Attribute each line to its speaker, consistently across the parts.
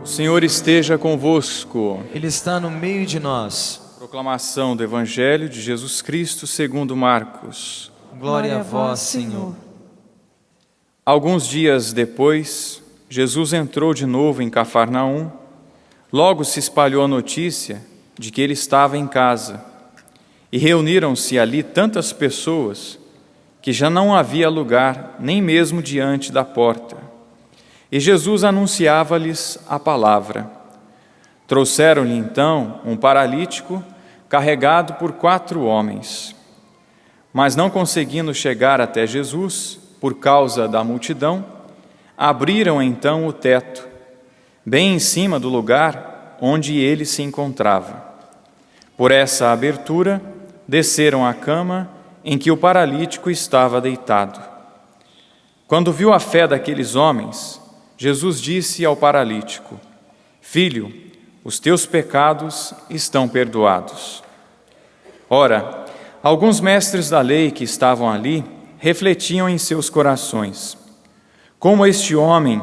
Speaker 1: O Senhor esteja convosco.
Speaker 2: Ele está no meio de nós.
Speaker 1: Proclamação do Evangelho de Jesus Cristo segundo Marcos.
Speaker 2: Glória a vós, Senhor.
Speaker 1: Alguns dias depois, Jesus entrou de novo em Cafarnaum. Logo se espalhou a notícia de que ele estava em casa. E reuniram-se ali tantas pessoas que já não havia lugar nem mesmo diante da porta. E Jesus anunciava-lhes a palavra. Trouxeram-lhe então um paralítico carregado por 4 homens. Mas não conseguindo chegar até Jesus, por causa da multidão, abriram então o teto, bem em cima do lugar onde ele se encontrava. Por essa abertura, desceram à cama em que o paralítico estava deitado. Quando viu a fé daqueles homens, Jesus disse ao paralítico: Filho, os teus pecados estão perdoados. Ora, alguns mestres da lei que estavam ali refletiam em seus corações: como este homem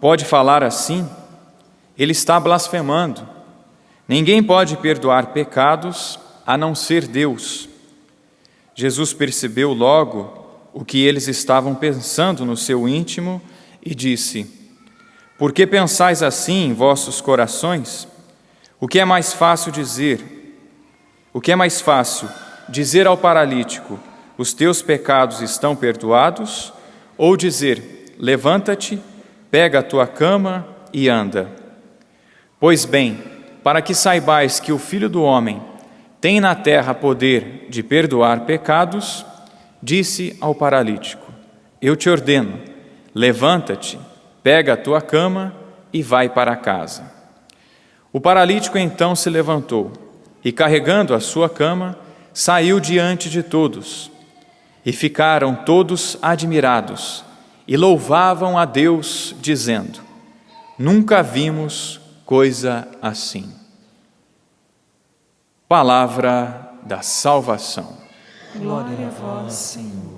Speaker 1: pode falar assim? Ele está blasfemando. Ninguém pode perdoar pecados a não ser Deus. Jesus percebeu logo o que eles estavam pensando no seu íntimo e disse: Por que pensais assim em vossos corações? O que é mais fácil dizer? O que é mais fácil, dizer ao paralítico: os teus pecados estão perdoados? Ou dizer: levanta-te, pega a tua cama e anda? Pois bem, para que saibais que o Filho do Homem tem na terra poder de perdoar pecados, disse ao paralítico: Eu te ordeno, levanta-te, pega a tua cama e vai para casa. O paralítico então se levantou e, carregando a sua cama, saiu diante de todos. E ficaram todos admirados e louvavam a Deus, dizendo: Nunca vimos coisa assim. Palavra da salvação.
Speaker 2: Glória a vós, Senhor.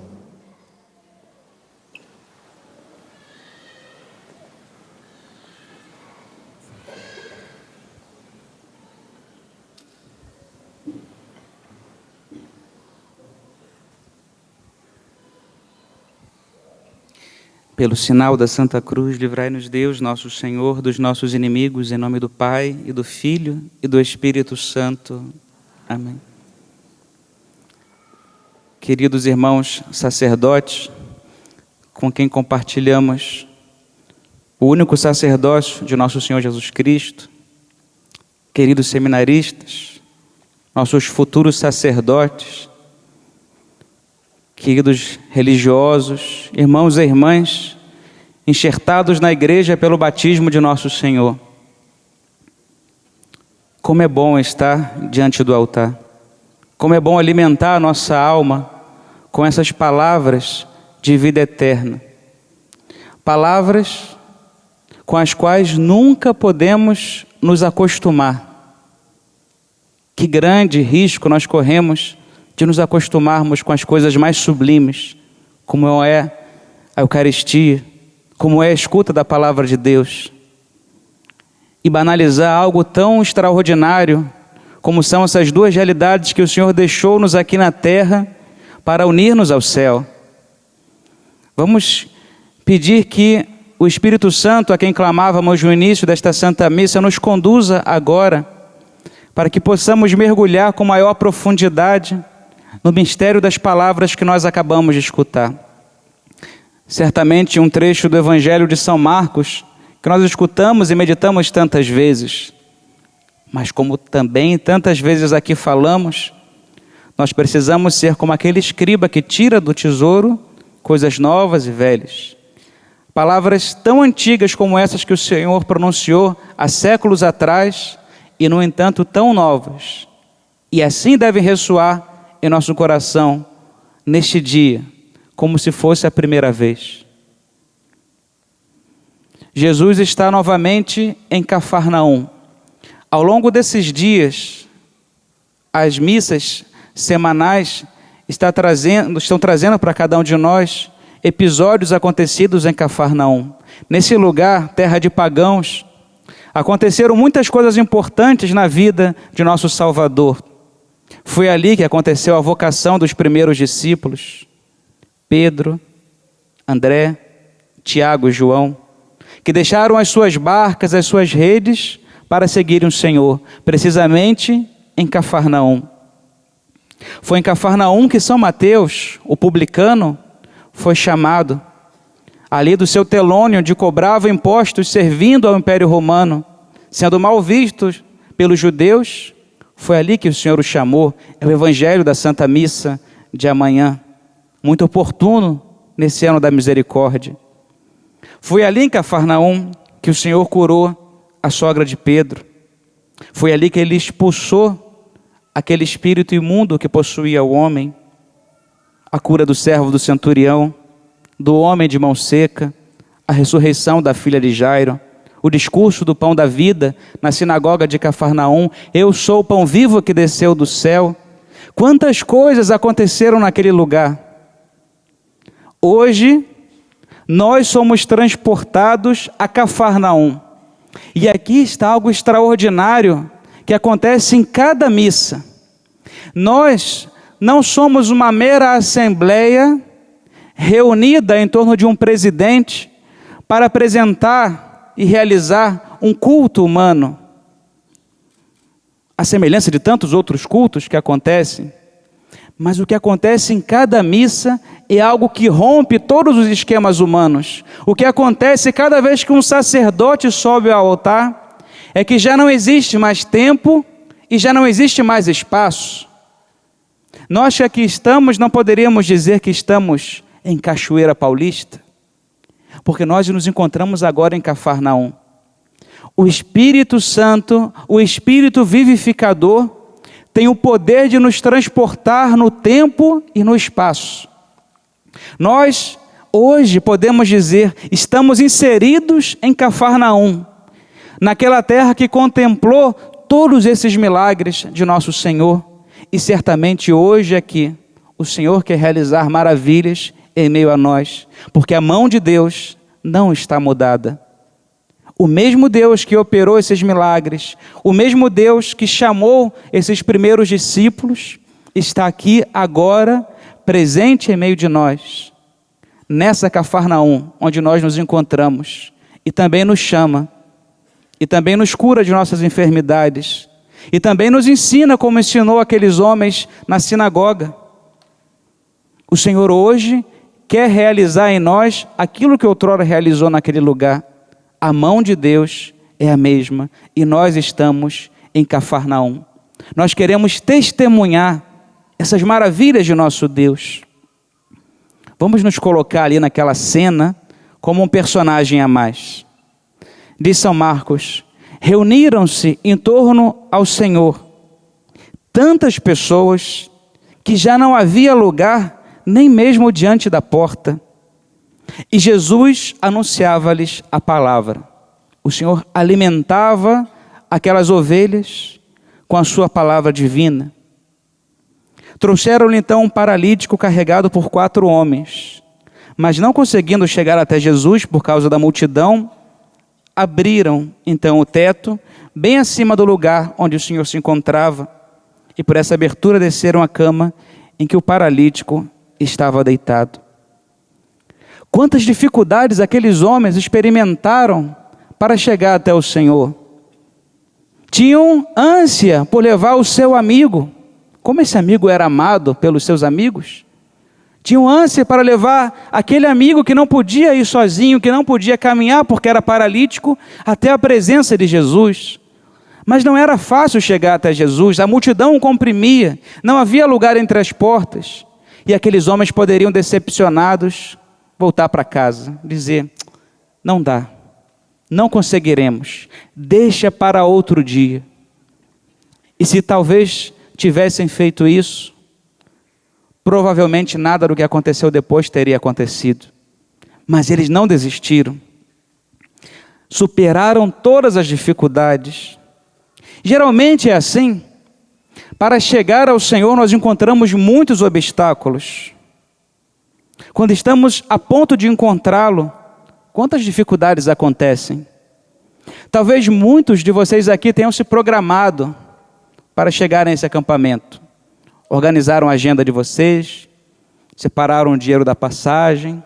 Speaker 3: Pelo sinal da Santa Cruz, livrai-nos Deus, nosso Senhor, dos nossos inimigos, em nome do Pai, e do Filho, e do Espírito Santo. Amém. Queridos irmãos sacerdotes, com quem compartilhamos o único sacerdócio de nosso Senhor Jesus Cristo, queridos seminaristas, nossos futuros sacerdotes, queridos religiosos, irmãos e irmãs, enxertados na igreja pelo batismo de nosso Senhor. Como é bom estar diante do altar. Como é bom alimentar a nossa alma com essas palavras de vida eterna. Palavras com as quais nunca podemos nos acostumar. Que grande risco nós corremos de nos acostumarmos com as coisas mais sublimes, como é a Eucaristia, como é a escuta da palavra de Deus, e banalizar algo tão extraordinário como são essas duas realidades que o Senhor deixou-nos aqui na terra para unir-nos ao céu. Vamos pedir que o Espírito Santo, a quem clamávamos no início desta Santa Missa, nos conduza agora, para que possamos mergulhar com maior profundidade no mistério das palavras que nós acabamos de escutar. Certamente um trecho do Evangelho de São Marcos, que nós escutamos e meditamos tantas vezes, mas como também tantas vezes aqui falamos, nós precisamos ser como aquele escriba que tira do tesouro coisas novas e velhas. Palavras tão antigas como essas que o Senhor pronunciou há séculos atrás e, no entanto, tão novas. E assim devem ressoar em nosso coração neste dia, como se fosse a primeira vez. Jesus está novamente em Cafarnaum. Ao longo desses dias, as missas semanais estão trazendo para cada um de nós episódios acontecidos em Cafarnaum. Nesse lugar, terra de pagãos, aconteceram muitas coisas importantes na vida de nosso Salvador. Foi ali que aconteceu a vocação dos primeiros discípulos, Pedro, André, Tiago e João, que deixaram as suas barcas, as suas redes, para seguirem o Senhor, precisamente em Cafarnaum. Foi em Cafarnaum que São Mateus, o publicano, foi chamado. Ali do seu telônio, onde cobrava impostos servindo ao Império Romano, sendo mal vistos pelos judeus, foi ali que o Senhor o chamou. É o Evangelho da Santa Missa de amanhã, muito oportuno nesse ano da misericórdia. Foi ali em Cafarnaum que o Senhor curou a sogra de Pedro. Foi ali que ele expulsou aquele espírito imundo que possuía o homem, a cura do servo do centurião, do homem de mão seca, a ressurreição da filha de Jairo, o discurso do pão da vida na sinagoga de Cafarnaum. Eu sou o pão vivo que desceu do céu. Quantas coisas aconteceram naquele lugar. Hoje, nós somos transportados a Cafarnaum. E aqui está algo extraordinário que acontece em cada missa. Nós não somos uma mera assembleia reunida em torno de um presidente para apresentar e realizar um culto humano, à semelhança de tantos outros cultos que acontecem. Mas o que acontece em cada missa é algo que rompe todos os esquemas humanos. O que acontece cada vez que um sacerdote sobe ao altar é que já não existe mais tempo e já não existe mais espaço. Nós que aqui estamos não poderíamos dizer que estamos em Cachoeira Paulista, porque nós nos encontramos agora em Cafarnaum. O Espírito Santo, o Espírito vivificador, tem o poder de nos transportar no tempo e no espaço. Nós, hoje, podemos dizer, estamos inseridos em Cafarnaum, naquela terra que contemplou todos esses milagres de nosso Senhor, e certamente hoje aqui, o Senhor quer realizar maravilhas em meio a nós, porque a mão de Deus não está mudada. O mesmo Deus que operou esses milagres, o mesmo Deus que chamou esses primeiros discípulos, está aqui agora, presente em meio de nós, nessa Cafarnaum, onde nós nos encontramos, e também nos chama, e também nos cura de nossas enfermidades, e também nos ensina como ensinou aqueles homens na sinagoga. O Senhor hoje quer realizar em nós aquilo que outrora realizou naquele lugar. A mão de Deus é a mesma e nós estamos em Cafarnaum. Nós queremos testemunhar essas maravilhas de nosso Deus. Vamos nos colocar ali naquela cena como um personagem a mais. Diz São Marcos: reuniram-se em torno ao Senhor tantas pessoas que já não havia lugar nem mesmo diante da porta. E Jesus anunciava-lhes a palavra. O Senhor alimentava aquelas ovelhas com a sua palavra divina. Trouxeram-lhe então um paralítico carregado por 4 homens, mas não conseguindo chegar até Jesus por causa da multidão, abriram então o teto, bem acima do lugar onde o Senhor se encontrava, e por essa abertura desceram a cama em que o paralítico estava deitado. Quantas dificuldades aqueles homens experimentaram para chegar até o Senhor. Tinham ânsia por levar o seu amigo. Como esse amigo era amado pelos seus amigos. Tinham ânsia para levar aquele amigo que não podia ir sozinho, que não podia caminhar porque era paralítico, até a presença de Jesus. Mas não era fácil chegar até Jesus, a multidão o comprimia, não havia lugar entre as portas. E aqueles homens poderiam, decepcionados, voltar para casa, dizer: não dá, não conseguiremos, deixa para outro dia. E se talvez tivessem feito isso, provavelmente nada do que aconteceu depois teria acontecido. Mas eles não desistiram, superaram todas as dificuldades. Geralmente é assim. Para chegar ao Senhor nós encontramos muitos obstáculos. Quando estamos a ponto de encontrá-lo, quantas dificuldades acontecem? Talvez muitos de vocês aqui tenham se programado para chegar nesse acampamento. Organizaram a agenda de vocês, separaram o dinheiro da passagem,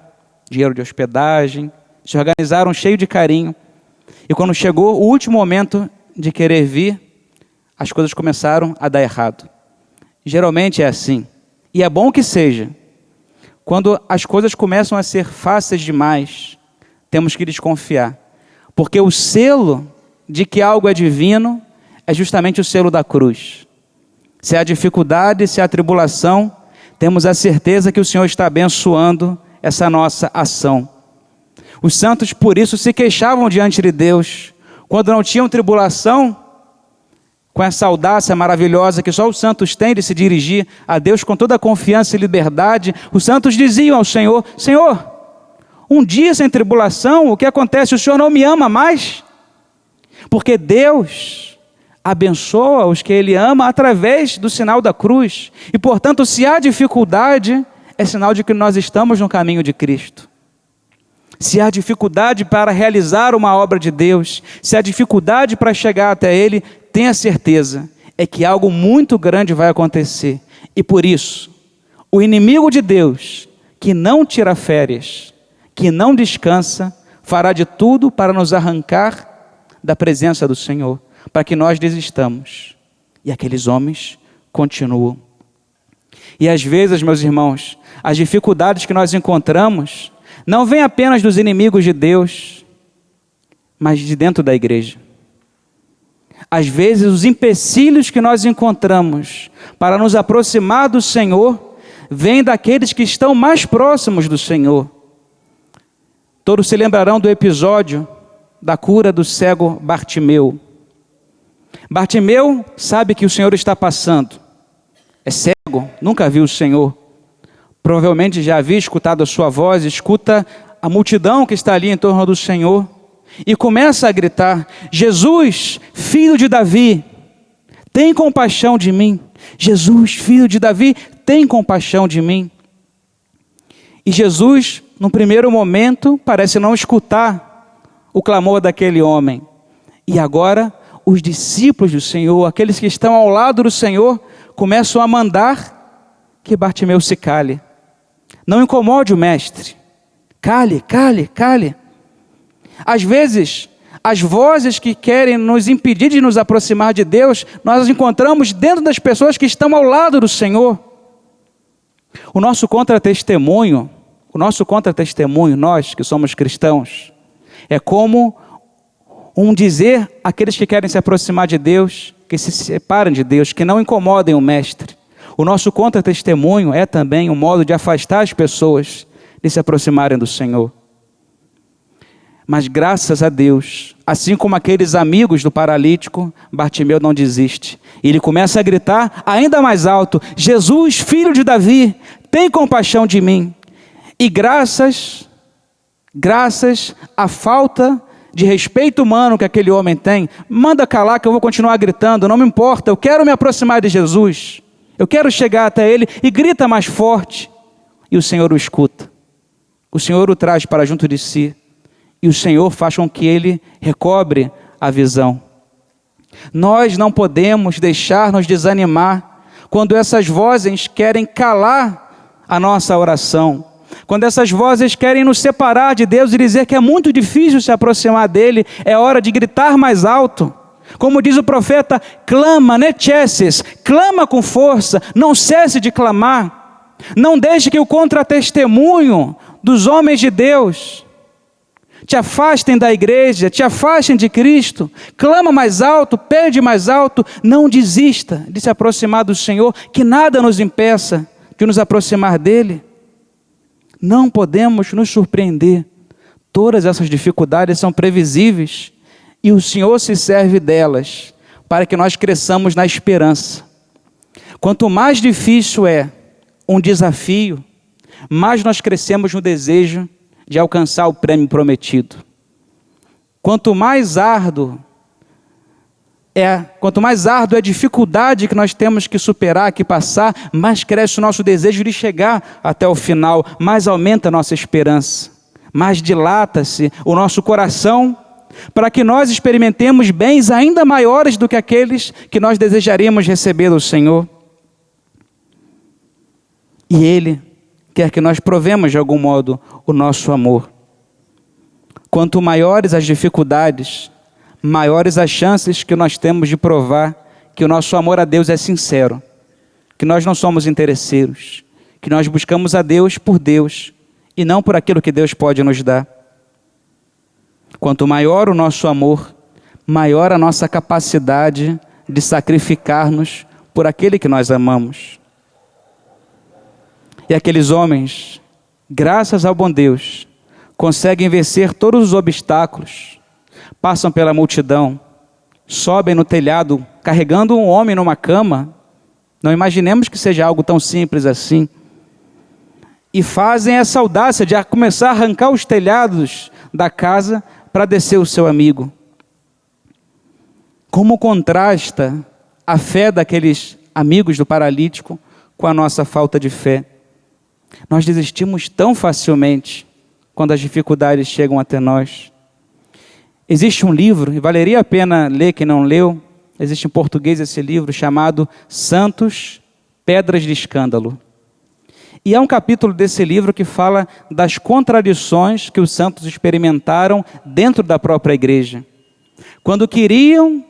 Speaker 3: dinheiro de hospedagem, se organizaram cheio de carinho. E quando chegou o último momento de querer vir, as coisas começaram a dar errado. Geralmente é assim. E é bom que seja. Quando as coisas começam a ser fáceis demais, temos que desconfiar. Porque o selo de que algo é divino é justamente o selo da cruz. Se há dificuldade, se há tribulação, temos a certeza que o Senhor está abençoando essa nossa ação. Os santos, por isso, se queixavam diante de Deus. Quando não tinham tribulação, com essa audácia maravilhosa que só os santos têm de se dirigir a Deus com toda a confiança e liberdade, os santos diziam ao Senhor: Senhor, um dia sem tribulação, o que acontece? O Senhor não me ama mais? Porque Deus abençoa os que Ele ama através do sinal da cruz. E, portanto, se há dificuldade, é sinal de que nós estamos no caminho de Cristo. Se há dificuldade para realizar uma obra de Deus, se há dificuldade para chegar até Ele, tenha certeza, é que algo muito grande vai acontecer. E por isso, o inimigo de Deus, que não tira férias, que não descansa, fará de tudo para nos arrancar da presença do Senhor, para que nós desistamos. E aqueles homens continuam. E às vezes, meus irmãos, as dificuldades que nós encontramos não vêm apenas dos inimigos de Deus, mas de dentro da igreja. Às vezes, os empecilhos que nós encontramos para nos aproximar do Senhor vêm daqueles que estão mais próximos do Senhor. Todos se lembrarão do episódio da cura do cego Bartimeu. Bartimeu sabe que o Senhor está passando. É cego, nunca viu o Senhor. Provavelmente já havia escutado a sua voz, escuta a multidão que está ali em torno do Senhor e começa a gritar: Jesus, filho de Davi, tem compaixão de mim. Jesus, filho de Davi, tem compaixão de mim. E Jesus, no primeiro momento, parece não escutar o clamor daquele homem. E agora, os discípulos do Senhor, aqueles que estão ao lado do Senhor, começam a mandar que Bartimeu se cale. Não incomode o mestre. Cale, cale, cale. Às vezes, as vozes que querem nos impedir de nos aproximar de Deus, nós as encontramos dentro das pessoas que estão ao lado do Senhor. O nosso contra-testemunho, nós que somos cristãos, é como um dizer àqueles que querem se aproximar de Deus, que se separem de Deus, que não incomodem o mestre. O nosso contra-testemunho é também um modo de afastar as pessoas de se aproximarem do Senhor. Mas graças a Deus, assim como aqueles amigos do paralítico, Bartimeu não desiste. Ele começa a gritar ainda mais alto: Jesus, filho de Davi, tem compaixão de mim. E graças à falta de respeito humano que aquele homem tem, manda calar que eu vou continuar gritando, não me importa, eu quero me aproximar de Jesus. Eu quero chegar até Ele, e grita mais forte. E o Senhor o escuta. O Senhor o traz para junto de si. E o Senhor faz com que ele recobre a visão. Nós não podemos deixar nos desanimar quando essas vozes querem calar a nossa oração. Quando essas vozes querem nos separar de Deus e dizer que é muito difícil se aproximar dEle, é hora de gritar mais alto. Como diz o profeta, clama, ne cesses, clama com força, não cesse de clamar. Não deixe que o contra-testemunho dos homens de Deus te afastem da igreja, te afastem de Cristo. Clama mais alto, pede mais alto, não desista de se aproximar do Senhor, que nada nos impeça de nos aproximar dEle. Não podemos nos surpreender. Todas essas dificuldades são previsíveis e o Senhor se serve delas para que nós cresçamos na esperança. Quanto mais difícil é um desafio, mais nós crescemos no desejo de alcançar o prêmio prometido. Quanto mais árduo é a dificuldade que nós temos que superar, que passar, mais cresce o nosso desejo de chegar até o final, mais aumenta a nossa esperança, mais dilata-se o nosso coração para que nós experimentemos bens ainda maiores do que aqueles que nós desejaríamos receber do Senhor. E Ele quer que nós provemos de algum modo o nosso amor. Quanto maiores as dificuldades, maiores as chances que nós temos de provar que o nosso amor a Deus é sincero, que nós não somos interesseiros, que nós buscamos a Deus por Deus e não por aquilo que Deus pode nos dar. Quanto maior o nosso amor, maior a nossa capacidade de sacrificar-nos por aquele que nós amamos. E aqueles homens, graças ao bom Deus, conseguem vencer todos os obstáculos, passam pela multidão, sobem no telhado carregando um homem numa cama. Não imaginemos que seja algo tão simples assim. E fazem essa audácia de começar a arrancar os telhados da casa para descer o seu amigo. Como contrasta a fé daqueles amigos do paralítico com a nossa falta de fé. Nós desistimos tão facilmente quando as dificuldades chegam até nós. Existe um livro, e valeria a pena ler quem não leu, existe em português esse livro, chamado Santos, Pedras de Escândalo. E há um capítulo desse livro que fala das contradições que os santos experimentaram dentro da própria igreja. Quando queriam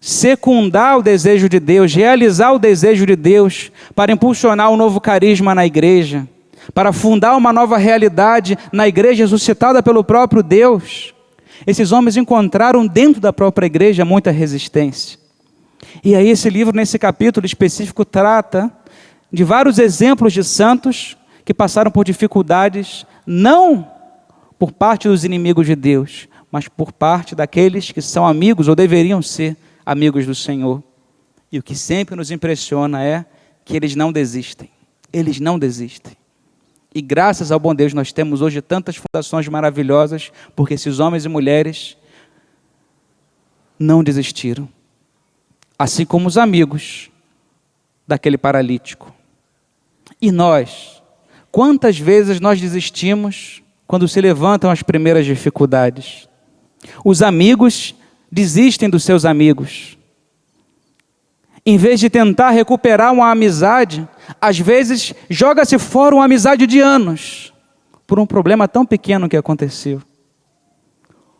Speaker 3: secundar o desejo de Deus, realizar o desejo de Deus, para impulsionar um novo carisma na igreja, para fundar uma nova realidade na igreja suscitada pelo próprio Deus, esses homens encontraram dentro da própria igreja muita resistência. E aí esse livro, nesse capítulo específico, trata de vários exemplos de santos que passaram por dificuldades, não por parte dos inimigos de Deus, mas por parte daqueles que são amigos ou deveriam ser amigos do Senhor. E o que sempre nos impressiona é que eles não desistem. Eles não desistem. E graças ao bom Deus nós temos hoje tantas fundações maravilhosas, porque esses homens e mulheres não desistiram. Assim como os amigos daquele paralítico. E nós, quantas vezes nós desistimos quando se levantam as primeiras dificuldades? Os amigos desistem dos seus amigos. Em vez de tentar recuperar uma amizade, às vezes joga-se fora uma amizade de anos, por um problema tão pequeno que aconteceu.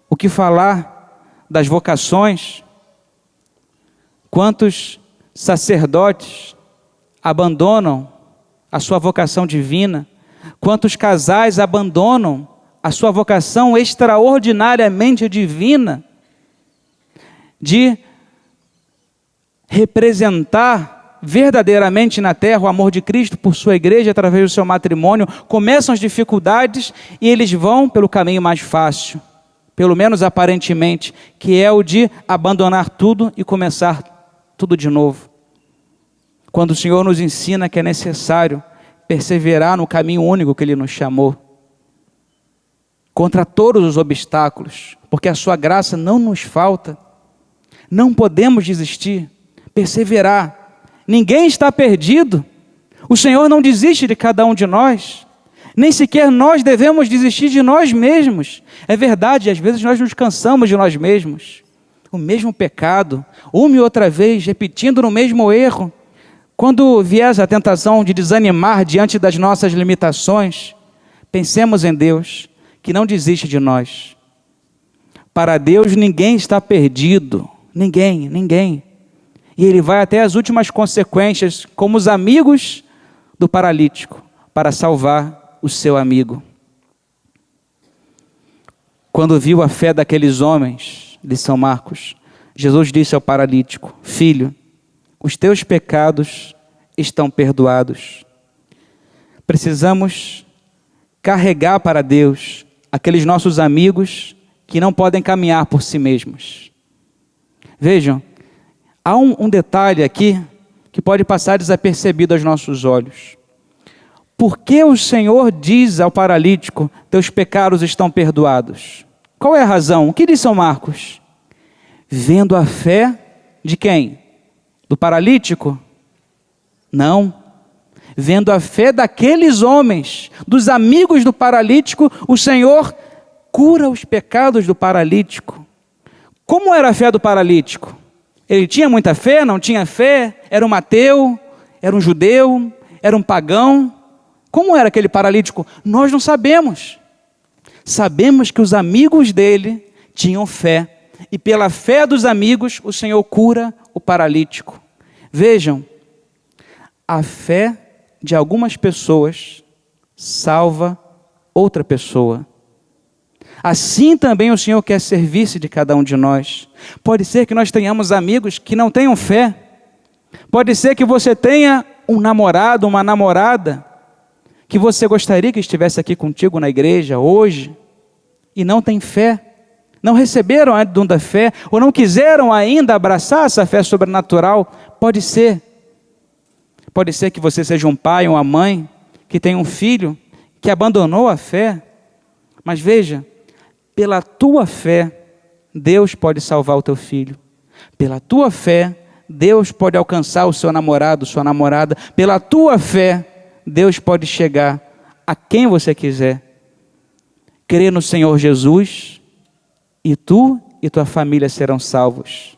Speaker 3: O que falar das vocações? Quantos sacerdotes abandonam a sua vocação divina? Quantos casais abandonam a sua vocação extraordinariamente divina de representar verdadeiramente na terra o amor de Cristo por sua igreja através do seu matrimônio? Começam as dificuldades e eles vão pelo caminho mais fácil, pelo menos aparentemente, que é o de abandonar tudo e começar tudo de novo. Quando o Senhor nos ensina que é necessário perseverar no caminho único que Ele nos chamou, contra todos os obstáculos, porque a sua graça não nos falta, não podemos desistir, perseverar. Ninguém está perdido, o Senhor não desiste de cada um de nós, nem sequer nós devemos desistir de nós mesmos. É verdade, às vezes nós nos cansamos de nós mesmos, o mesmo pecado, uma e outra vez, repetindo no mesmo erro. Quando vier a tentação de desanimar diante das nossas limitações, pensemos em Deus, que não desiste de nós. Para Deus ninguém está perdido, ninguém. E Ele vai até as últimas consequências, como os amigos do paralítico, para salvar o seu amigo. Quando viu a fé daqueles homens de São Marcos, Jesus disse ao paralítico: filho, os teus pecados estão perdoados. Precisamos carregar para Deus aqueles nossos amigos que não podem caminhar por si mesmos. Vejam, há um detalhe aqui que pode passar desapercebido aos nossos olhos. Por que o Senhor diz ao paralítico: teus pecados estão perdoados? Qual é a razão? O que diz São Marcos? Vendo a fé de quem? Do paralítico? Não. Vendo a fé daqueles homens, dos amigos do paralítico, o Senhor cura os pecados do paralítico. Como era a fé do paralítico? Ele tinha muita fé, não tinha fé? Era um ateu? Era um judeu? Era um pagão? Como era aquele paralítico? Nós não sabemos. Sabemos que os amigos dele tinham fé. E pela fé dos amigos, o Senhor cura o paralítico. Vejam, a fé de algumas pessoas salva outra pessoa. Assim também o Senhor quer servir-se de cada um de nós. Pode ser que nós tenhamos amigos que não tenham fé. Pode ser que você tenha um namorado, uma namorada, que você gostaria que estivesse aqui contigo na igreja hoje, e não tem fé. Não receberam a dom da fé, ou não quiseram ainda abraçar essa fé sobrenatural. Pode ser. Pode ser que você seja um pai ou uma mãe, que tem um filho, que abandonou a fé. Mas veja, pela tua fé, Deus pode salvar o teu filho. Pela tua fé, Deus pode alcançar o seu namorado, sua namorada. Pela tua fé, Deus pode chegar a quem você quiser. Crê no Senhor Jesus, e tu e tua família serão salvos.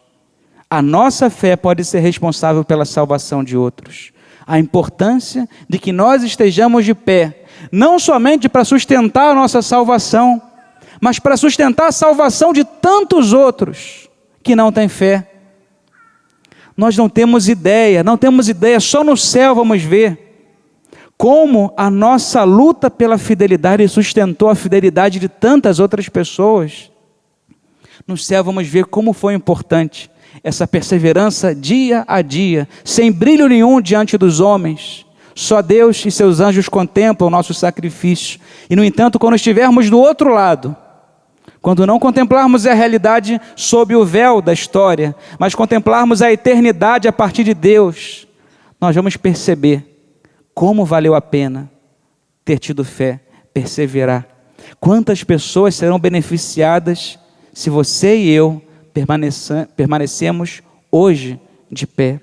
Speaker 3: A nossa fé pode ser responsável pela salvação de outros. A importância de que nós estejamos de pé, não somente para sustentar a nossa salvação, mas para sustentar a salvação de tantos outros que não têm fé. Nós não temos ideia, só no céu vamos ver como a nossa luta pela fidelidade sustentou a fidelidade de tantas outras pessoas. No céu vamos ver como foi importante essa perseverança dia a dia, sem brilho nenhum diante dos homens. Só Deus e seus anjos contemplam o nosso sacrifício. E no entanto, quando estivermos do outro lado, quando não contemplarmos a realidade sob o véu da história, mas contemplarmos a eternidade a partir de Deus, nós vamos perceber como valeu a pena ter tido fé, perseverar. Quantas pessoas serão beneficiadas se você e eu permanecemos hoje de pé.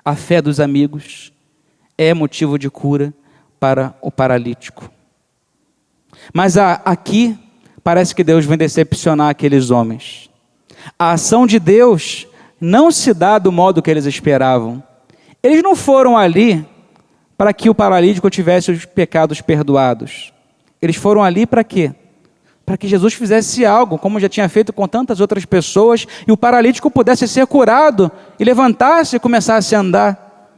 Speaker 3: A fé dos amigos é motivo de cura para o paralítico. Mas aqui parece que Deus vem decepcionar aqueles homens. A ação de Deus não se dá do modo que eles esperavam. Eles não foram ali para que o paralítico tivesse os pecados perdoados. Eles foram ali para quê? Para que Jesus fizesse algo, como já tinha feito com tantas outras pessoas, e o paralítico pudesse ser curado, e levantar-se e começasse a andar.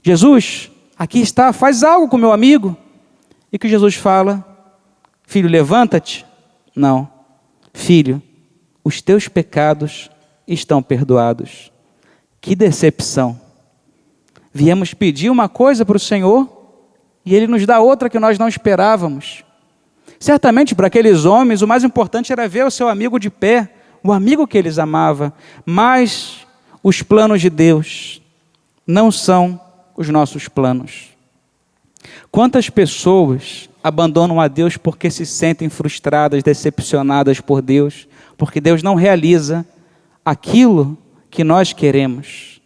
Speaker 3: Jesus, aqui está, faz algo com meu amigo. E que Jesus fala: filho, levanta-te. Não, filho, os teus pecados estão perdoados. Que decepção. Viemos pedir uma coisa para o Senhor, e Ele nos dá outra que nós não esperávamos. Certamente para aqueles homens o mais importante era ver o seu amigo de pé, o amigo que eles amavam, mas os planos de Deus não são os nossos planos. Quantas pessoas abandonam a Deus porque se sentem frustradas, decepcionadas por Deus, porque Deus não realiza aquilo que nós queremos.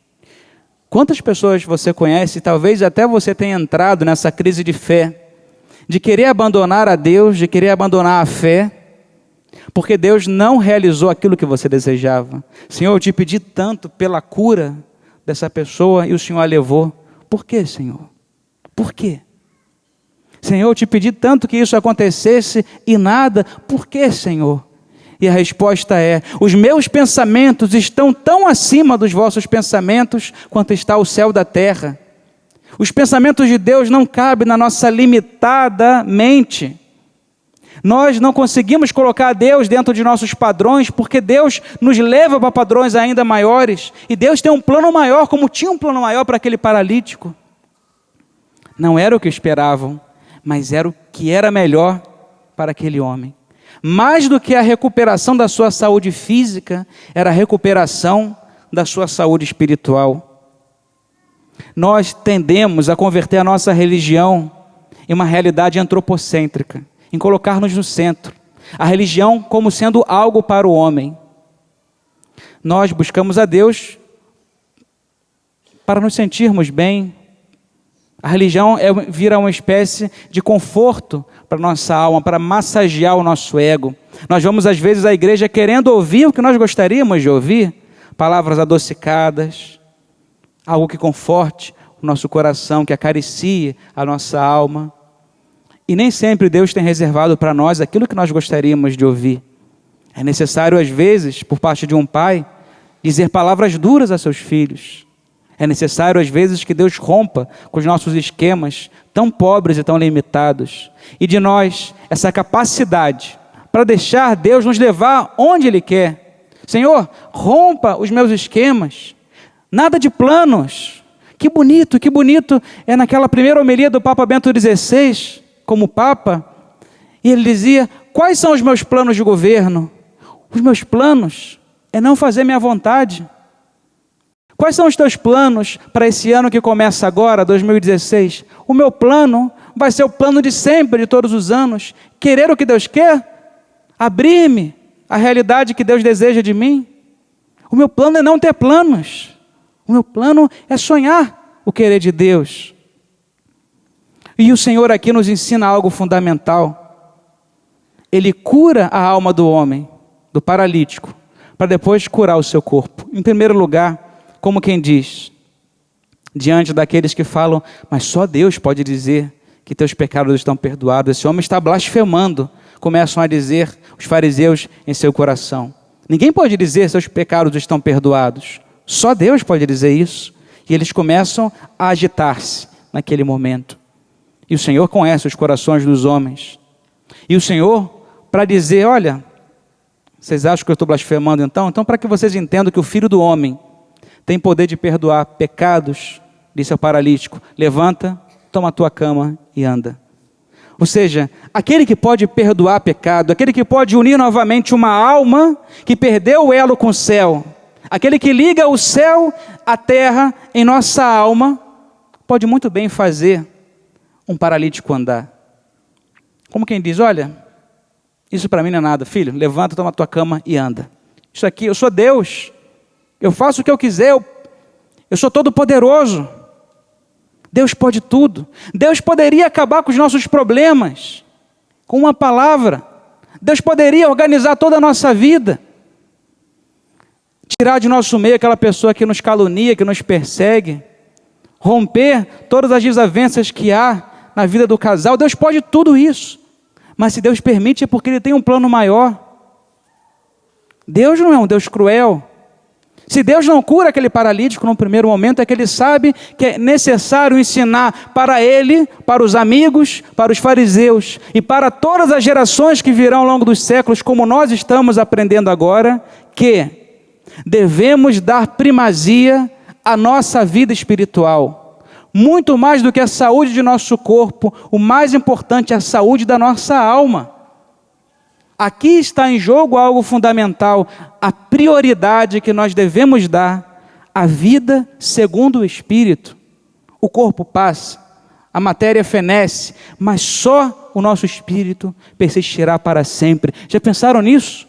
Speaker 3: Quantas pessoas você conhece, talvez até você tenha entrado nessa crise de fé, de querer abandonar a Deus, de querer abandonar a fé, porque Deus não realizou aquilo que você desejava. Senhor, eu te pedi tanto pela cura dessa pessoa e o Senhor a levou. Por quê, Senhor? Por quê? Senhor, eu te pedi tanto que isso acontecesse e nada. Por quê, Senhor? E a resposta é: os meus pensamentos estão tão acima dos vossos pensamentos quanto está o céu da terra. Os pensamentos de Deus não cabem na nossa limitada mente. Nós não conseguimos colocar Deus dentro de nossos padrões, porque Deus nos leva para padrões ainda maiores. E Deus tem um plano maior, como tinha um plano maior para aquele paralítico. Não era o que esperavam, mas era o que era melhor para aquele homem. Mais do que a recuperação da sua saúde física, era a recuperação da sua saúde espiritual. Nós tendemos a converter a nossa religião em uma realidade antropocêntrica, em colocar-nos no centro. A religião como sendo algo para o homem. Nós buscamos a Deus para nos sentirmos bem. A religião vira uma espécie de conforto para a nossa alma, para massagear o nosso ego. Nós vamos às vezes à igreja querendo ouvir o que nós gostaríamos de ouvir, palavras adocicadas, algo que conforte o nosso coração, que acaricie a nossa alma. E nem sempre Deus tem reservado para nós aquilo que nós gostaríamos de ouvir. É necessário, às vezes, por parte de um pai, dizer palavras duras a seus filhos. É necessário, às vezes, que Deus rompa com os nossos esquemas tão pobres e tão limitados. E de nós, essa capacidade para deixar Deus nos levar onde Ele quer. Senhor, rompa os meus esquemas. Nada de planos. Que bonito é naquela primeira homilia do Papa Bento XVI, como Papa, e ele dizia: quais são os meus planos de governo? Os meus planos é não fazer minha vontade. Quais são os teus planos para esse ano que começa agora, 2016? O meu plano vai ser o plano de sempre, de todos os anos. Querer o que Deus quer, abrir-me à realidade que Deus deseja de mim. O meu plano é não ter planos. O meu plano é sonhar o querer de Deus. E o Senhor aqui nos ensina algo fundamental. Ele cura a alma do homem, do paralítico, para depois curar o seu corpo. Em primeiro lugar, como quem diz, diante daqueles que falam, mas só Deus pode dizer que teus pecados estão perdoados. Esse homem está blasfemando, começam a dizer os fariseus em seu coração. Ninguém pode dizer seus pecados estão perdoados. Só Deus pode dizer isso. E eles começam a agitar-se naquele momento. E o Senhor conhece os corações dos homens. E o Senhor, para dizer, olha, vocês acham que eu estou blasfemando então? Então, para que vocês entendam que o Filho do Homem tem poder de perdoar pecados, disse ao paralítico, levanta, toma a tua cama e anda. Ou seja, aquele que pode perdoar pecado, aquele que pode unir novamente uma alma que perdeu o elo com o céu, aquele que liga o céu à terra em nossa alma, pode muito bem fazer um paralítico andar. Como quem diz, olha, isso para mim não é nada, filho, levanta, toma a tua cama e anda. Isso aqui, eu sou Deus, eu faço o que eu quiser, eu sou todo poderoso. Deus pode tudo. Deus poderia acabar com os nossos problemas com uma palavra. Deus poderia organizar toda a nossa vida, tirar de nosso meio aquela pessoa que nos calunia, que nos persegue, romper todas as desavenças que há na vida do casal. Deus pode tudo isso, mas se Deus permite é porque Ele tem um plano maior. Deus não é um Deus cruel. Se Deus não cura aquele paralítico no primeiro momento, é que Ele sabe que é necessário ensinar para ele, para os amigos, para os fariseus e para todas as gerações que virão ao longo dos séculos, como nós estamos aprendendo agora, que devemos dar primazia à nossa vida espiritual. Muito mais do que a saúde de nosso corpo, o mais importante é a saúde da nossa alma. Aqui está em jogo algo fundamental, a prioridade que nós devemos dar à vida segundo o Espírito. O corpo passa, a matéria fenece, mas só o nosso Espírito persistirá para sempre. Já pensaram nisso?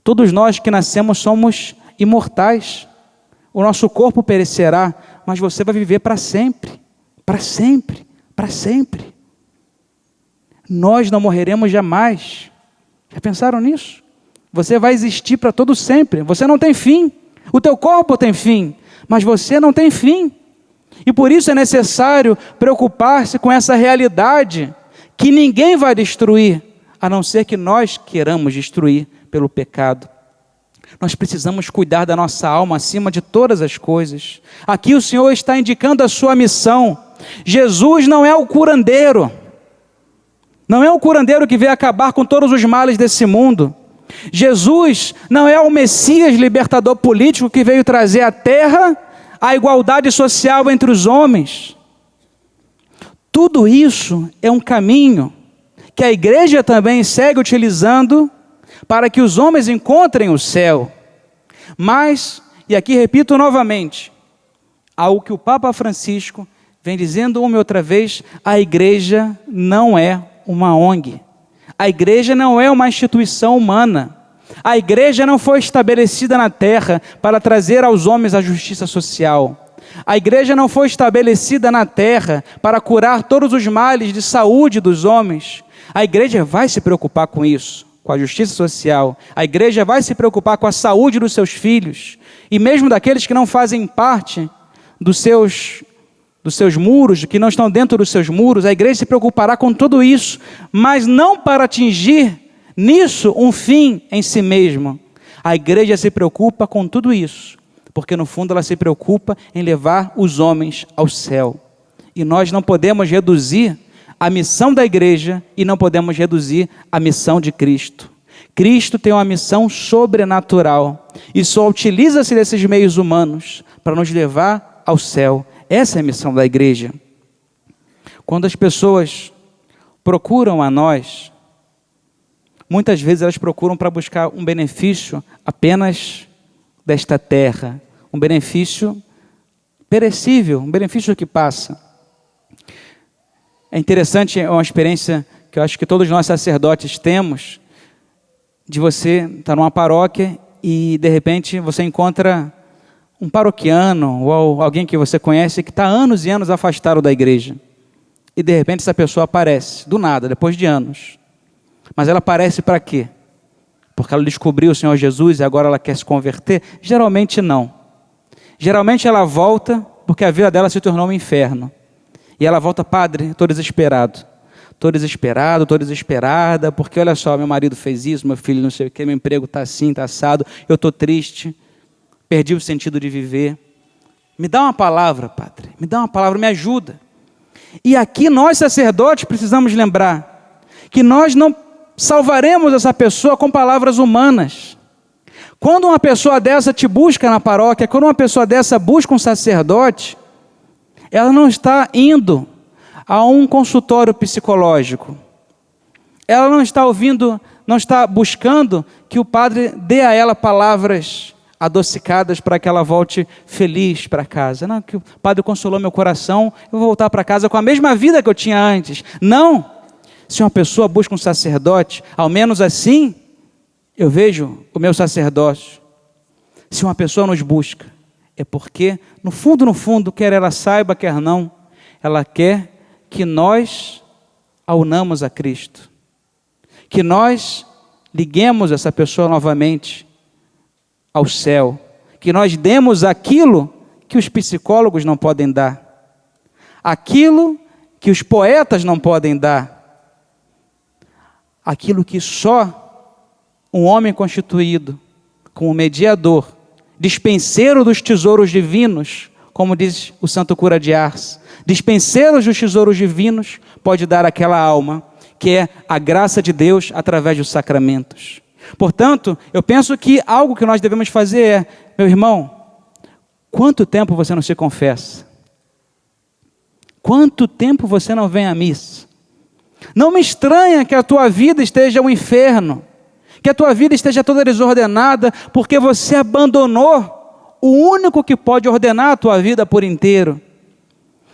Speaker 3: Todos nós que nascemos somos imortais. O nosso corpo perecerá, mas você vai viver para sempre, para sempre, para sempre. Nós não morreremos jamais. Já pensaram nisso? Você vai existir para todo sempre. Você não tem fim. O teu corpo tem fim, mas você não tem fim. E por isso é necessário preocupar-se com essa realidade que ninguém vai destruir, a não ser que nós queiramos destruir pelo pecado. Nós precisamos cuidar da nossa alma acima de todas as coisas. Aqui o Senhor está indicando a sua missão. Jesus não é o curandeiro. Não é o curandeiro que veio acabar com todos os males desse mundo. Jesus não é o Messias libertador político que veio trazer à terra a igualdade social entre os homens. Tudo isso é um caminho que a igreja também segue utilizando para que os homens encontrem o céu. Mas, e aqui repito novamente, algo que o Papa Francisco vem dizendo uma e outra vez, a igreja não é uma ONG. A igreja não é uma instituição humana. A igreja não foi estabelecida na terra para trazer aos homens a justiça social. A igreja não foi estabelecida na terra para curar todos os males de saúde dos homens. A igreja vai se preocupar com isso. com a justiça social. A igreja vai se preocupar com a saúde dos seus filhos, e mesmo daqueles que não fazem parte dos seus muros, que não estão dentro dos seus muros, a igreja se preocupará com tudo isso, mas não para atingir nisso um fim em si mesmo. A igreja se preocupa com tudo isso, porque no fundo ela se preocupa em levar os homens ao céu. E nós não podemos reduzir a missão da igreja e não podemos reduzir a missão de Cristo. Cristo tem uma missão sobrenatural e só utiliza-se desses meios humanos para nos levar ao céu. Essa é a missão da igreja. Quando as pessoas procuram a nós, muitas vezes elas procuram para buscar um benefício apenas desta terra, um benefício perecível, um benefício que passa. É interessante, é uma experiência que eu acho que todos nós sacerdotes temos, de você estar numa paróquia e de repente você encontra um paroquiano ou alguém que você conhece que está anos e anos afastado da igreja. E de repente essa pessoa aparece, do nada, depois de anos. Mas ela aparece para quê? Porque ela descobriu o Senhor Jesus e agora ela quer se converter? Geralmente não. Geralmente ela volta porque a vida dela se tornou um inferno. E ela volta: padre, estou desesperado. Estou desesperada, porque olha só, meu marido fez isso, meu filho não sei o quê, meu emprego está assim, está assado, eu estou triste, perdi o sentido de viver. Me dá uma palavra, padre, me dá uma palavra, me ajuda. E aqui nós sacerdotes precisamos lembrar que nós não salvaremos essa pessoa com palavras humanas. Quando uma pessoa dessa te busca na paróquia, quando uma pessoa dessa busca um sacerdote, ela não está indo a um consultório psicológico. Ela não está ouvindo, não está buscando que o padre dê a ela palavras adocicadas para que ela volte feliz para casa. Não, que o padre consolou meu coração, eu vou voltar para casa com a mesma vida que eu tinha antes. Não! Se uma pessoa busca um sacerdote, ao menos assim, eu vejo o meu sacerdócio. Se uma pessoa nos busca, é porque, no fundo, quer ela saiba, quer não, ela quer que nós a unamos a Cristo. Que nós liguemos essa pessoa novamente ao céu. Que nós demos aquilo que os psicólogos não podem dar. Aquilo que os poetas não podem dar. Aquilo que só um homem constituído como mediador, dispenseiro dos tesouros divinos, como diz o santo cura de Ars, dispenseiro dos tesouros divinos, pode dar àquela alma, que é a graça de Deus através dos sacramentos. Portanto, eu penso que algo que nós devemos fazer é: meu irmão, quanto tempo você não se confessa? Quanto tempo você não vem à missa? Não me estranha que a tua vida esteja um inferno, que a tua vida esteja toda desordenada, porque você abandonou o único que pode ordenar a tua vida por inteiro.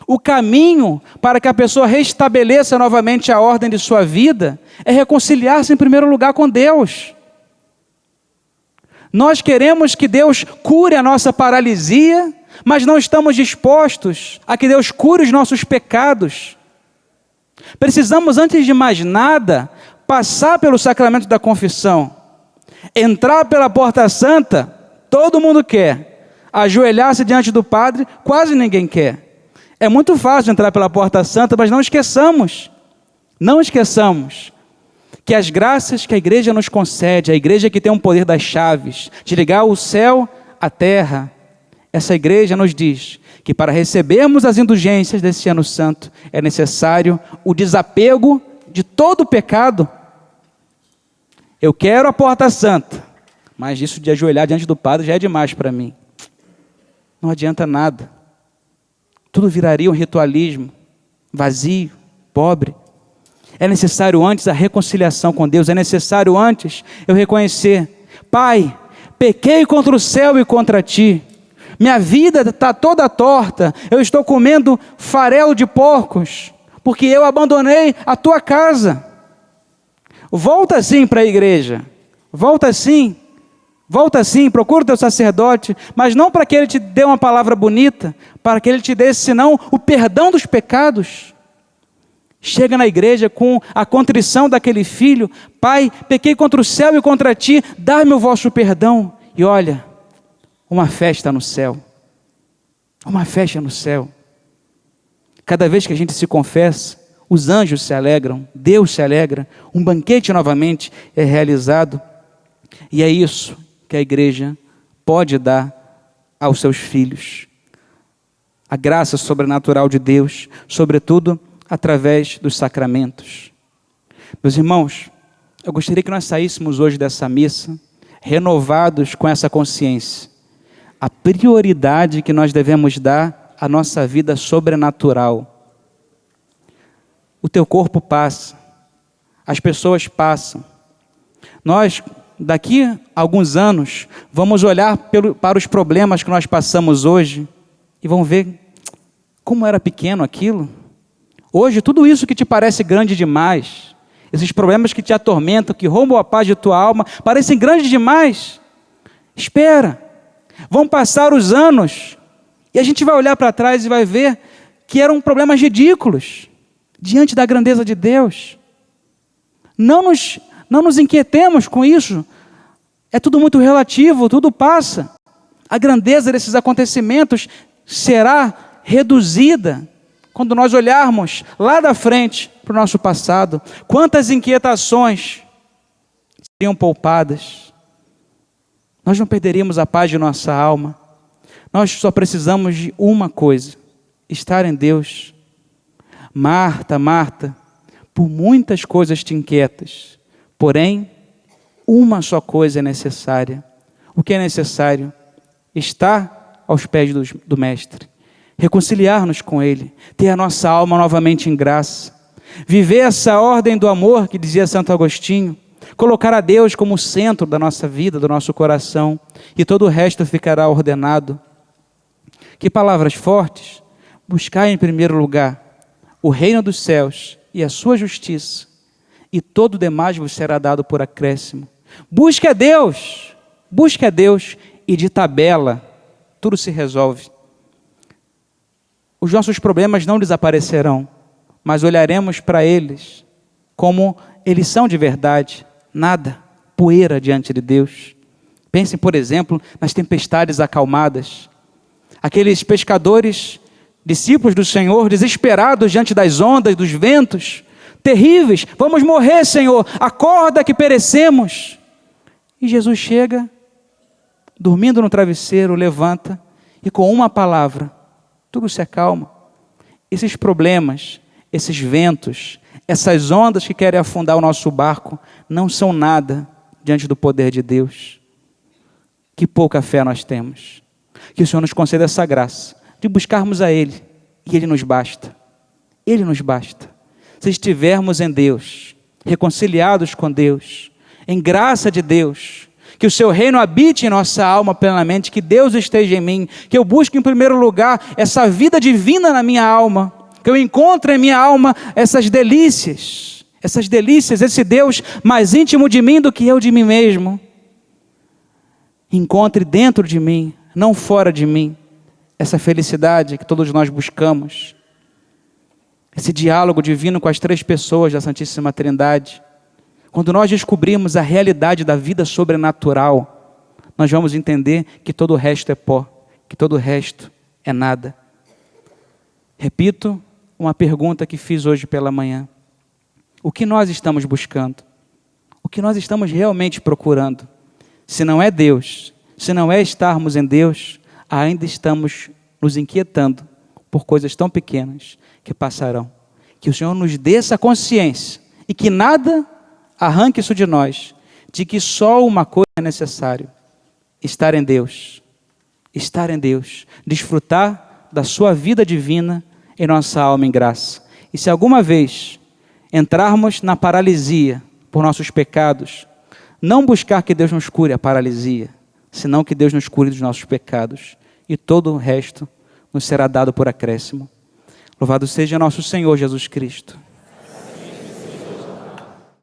Speaker 3: O caminho para que a pessoa restabeleça novamente a ordem de sua vida é reconciliar-se em primeiro lugar com Deus. Nós queremos que Deus cure a nossa paralisia, mas não estamos dispostos a que Deus cure os nossos pecados. Precisamos, antes de mais nada, passar pelo sacramento da confissão, entrar pela porta santa. Todo mundo quer. Ajoelhar-se diante do padre, quase ninguém quer. É muito fácil entrar pela porta santa, mas não esqueçamos que as graças que a igreja nos concede, a igreja que tem o poder das chaves, de ligar o céu à terra, essa igreja nos diz que para recebermos as indulgências desse ano santo, é necessário o desapego de todo o pecado. Eu quero a porta santa, mas isso de ajoelhar diante do padre já é demais para mim. Não adianta nada. Tudo viraria um ritualismo, vazio, pobre. É necessário antes a reconciliação com Deus, é necessário antes eu reconhecer: Pai, pequei contra o céu e contra ti, minha vida está toda torta, eu estou comendo farelo de porcos, porque eu abandonei a tua casa. Volta sim para a igreja, volta sim, procura o teu sacerdote, mas não para que ele te dê uma palavra bonita, para que ele te dê, senão, o perdão dos pecados. Chega na igreja com a contrição daquele filho: Pai, pequei contra o céu e contra ti, dá-me o vosso perdão. E olha, uma festa no céu. Uma festa no céu. Cada vez que a gente se confessa, os anjos se alegram, Deus se alegra, um banquete novamente é realizado. E é isso que a igreja pode dar aos seus filhos. A graça sobrenatural de Deus, sobretudo através dos sacramentos. Meus irmãos, eu gostaria que nós saíssemos hoje dessa missa renovados com essa consciência. A prioridade que nós devemos dar à nossa vida sobrenatural. O teu corpo passa, as pessoas passam. Nós, daqui a alguns anos, vamos olhar para os problemas que nós passamos hoje e vamos ver como era pequeno aquilo. Hoje, tudo isso que te parece grande demais, esses problemas que te atormentam, que roubam a paz de tua alma, parecem grandes demais. Espera, vão passar os anos e a gente vai olhar para trás e vai ver que eram problemas ridículos diante da grandeza de Deus. Não nos inquietemos com isso. É tudo muito relativo, tudo passa. A grandeza desses acontecimentos será reduzida quando nós olharmos lá da frente para o nosso passado. Quantas inquietações seriam poupadas. Nós não perderíamos a paz de nossa alma. Nós só precisamos de uma coisa: estar em Deus. Marta, Marta, por muitas coisas te inquietas, porém, uma só coisa é necessária. O que é necessário? Estar aos pés do Mestre, reconciliar-nos com Ele, ter a nossa alma novamente em graça, viver essa ordem do amor que dizia Santo Agostinho, colocar a Deus como centro da nossa vida, do nosso coração, e todo o resto ficará ordenado. Que palavras fortes! Buscar em primeiro lugar o reino dos céus e a sua justiça, e todo o demais vos será dado por acréscimo. Busque a Deus, e de tabela tudo se resolve. Os nossos problemas não desaparecerão, mas olharemos para eles como eles são de verdade, nada, poeira diante de Deus. Pensem, por exemplo, nas tempestades acalmadas. Aqueles pescadores, discípulos do Senhor, desesperados diante das ondas, dos ventos, terríveis: vamos morrer, Senhor, acorda que perecemos. E Jesus chega, dormindo no travesseiro, levanta, e com uma palavra, tudo se acalma. Esses problemas, esses ventos, essas ondas que querem afundar o nosso barco, não são nada diante do poder de Deus. Que pouca fé nós temos. Que o Senhor nos conceda essa graça de buscarmos a Ele, e Ele nos basta. Ele nos basta. Se estivermos em Deus, reconciliados com Deus, em graça de Deus, que o seu reino habite em nossa alma plenamente, que Deus esteja em mim, que eu busque em primeiro lugar essa vida divina na minha alma, que eu encontre em minha alma essas delícias, esse Deus mais íntimo de mim do que eu de mim mesmo. Encontre dentro de mim, não fora de mim, essa felicidade que todos nós buscamos, esse diálogo divino com as três pessoas da Santíssima Trindade. Quando nós descobrirmos a realidade da vida sobrenatural, nós vamos entender que todo o resto é pó, que todo o resto é nada. Repito uma pergunta que fiz hoje pela manhã: o que nós estamos buscando? O que nós estamos realmente procurando? Se não é Deus, se não é estarmos em Deus, ainda estamos nos inquietando por coisas tão pequenas que passarão. Que o Senhor nos dê essa consciência e que nada arranque isso de nós, de que só uma coisa é necessário: estar em Deus, desfrutar da sua vida divina em nossa alma em graça. E se alguma vez entrarmos na paralisia por nossos pecados, não buscar que Deus nos cure a paralisia, senão que Deus nos cure dos nossos pecados, e todo o resto nos será dado por acréscimo. Louvado seja nosso Senhor Jesus Cristo.